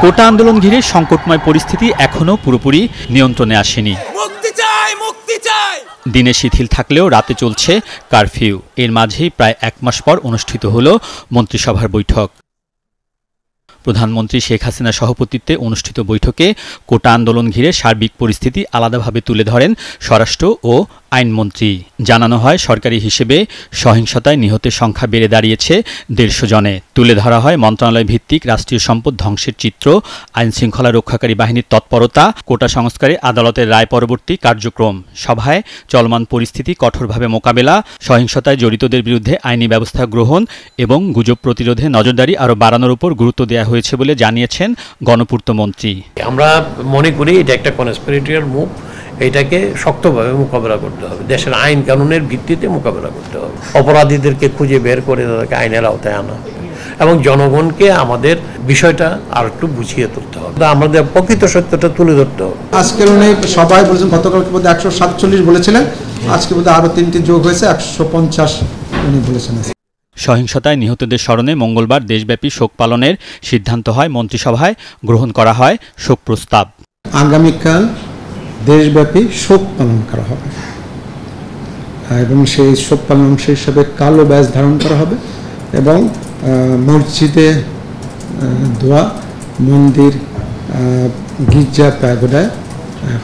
কোটা আন্দোলন ঘিরে সংকটময় পরিস্থিতি এখনো পুরোপুরি নিয়ন্ত্রণে আসেনি। দিনে শিথিল থাকলেও রাতে চলছে কারফিউ। এর মাঝেই প্রায় এক মাস পর অনুষ্ঠিত হলো মন্ত্রিসভার বৈঠক। প্রধানমন্ত্রী শেখ হাসিনার সভাপতিত্বে অনুষ্ঠিত বৈঠকে কোটা আন্দোলন ঘিরে সার্বিক পরিস্থিতি আলাদাভাবে তুলে ধরেন স্বরাষ্ট্র ও আইনমন্ত্রী। জানানো হয়, সরকারি হিসেবে সহিংসতায় নিহতের সংখ্যা বেড়ে দাঁড়িয়েছে 150 জনে। তুলে ধরা হয় মন্ত্রণালয় ভিত্তিক রাষ্ট্রীয় সম্পদ ধ্বংসের চিত্র, আইনশৃঙ্খলা রক্ষাকারী বাহিনীর তৎপরতা, কোটা সংস্কারে আদালতের রায় পরবর্তী কার্যক্রম। সভায় চলমান পরিস্থিতি কঠোরভাবে মোকাবেলা, সহিংসতায় জড়িতদের বিরুদ্ধে আইনি ব্যবস্থা গ্রহণ এবং গুজব প্রতিরোধে নজরদারি আরও বাড়ানোর উপর গুরুত্ব দেওয়া হয়েছে বলে জানিয়েছেন গণপূর্ত মন্ত্রী। আমরা মনে করি এটা একটা কনস্পিরেটরিয়াল মুভ। এটাকে শক্তভাবে মোকাবেলা করতে হবে, দেশের আইন কানুনের ভিত্তিতে মোকাবেলা করতে হবে। অপরাধীদেরকে খুঁজে বের করে তাদেরকে আইনের আওতায় আনা হবে এবং জনগণকে আমাদের বিষয়টা আর একটু বুঝিয়ে তুলতে হবে, আমাদের প্রকৃত সত্যটা তুলে ধরতে হবে। আজকের উনি সবাই বলেছেন, গতকালকে বোধহয় 147 বলেছিলেন, আজকে বোধহয় আরও 3টি যোগ হয়েছে 150 উনি বলেছেন। সহিংসতায় নিহতদের স্মরণে মঙ্গলবার দেশব্যাপী শোক পালনের সিদ্ধান্ত হয়। মন্ত্রিসভায় গ্রহণ করা হয় শোক প্রস্তাব। আগামীকাল দেশব্যাপী শোক পালন করা হবে এবং সেই শোক পালন অংশ হিসাবে কালো ব্যাজ ধারণ করা হবে এবং মসজিদে দোয়া, মন্দির, গির্জা, প্যাগোডায়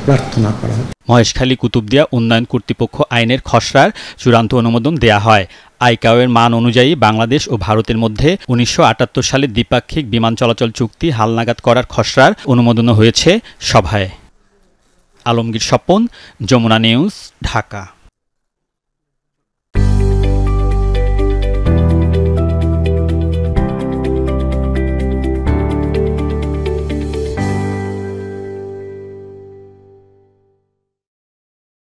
প্রার্থনা করা হবে। মহেশখালী কুতুবদিয়া উন্নয়ন কর্তৃপক্ষ আইনের খসড়ার চূড়ান্ত অনুমোদন দেয়া হয়। আইকাওয়ের মান অনুযায়ী বাংলাদেশ ও ভারতের মধ্যে 1978 সালে দ্বিপাক্ষিক বিমান চলাচল চুক্তি হালনাগাদ করার খসড়ার অনুমোদনও হয়েছে সভায়। আলমগীর স্বপন, যমুনা নিউজ, ঢাকা।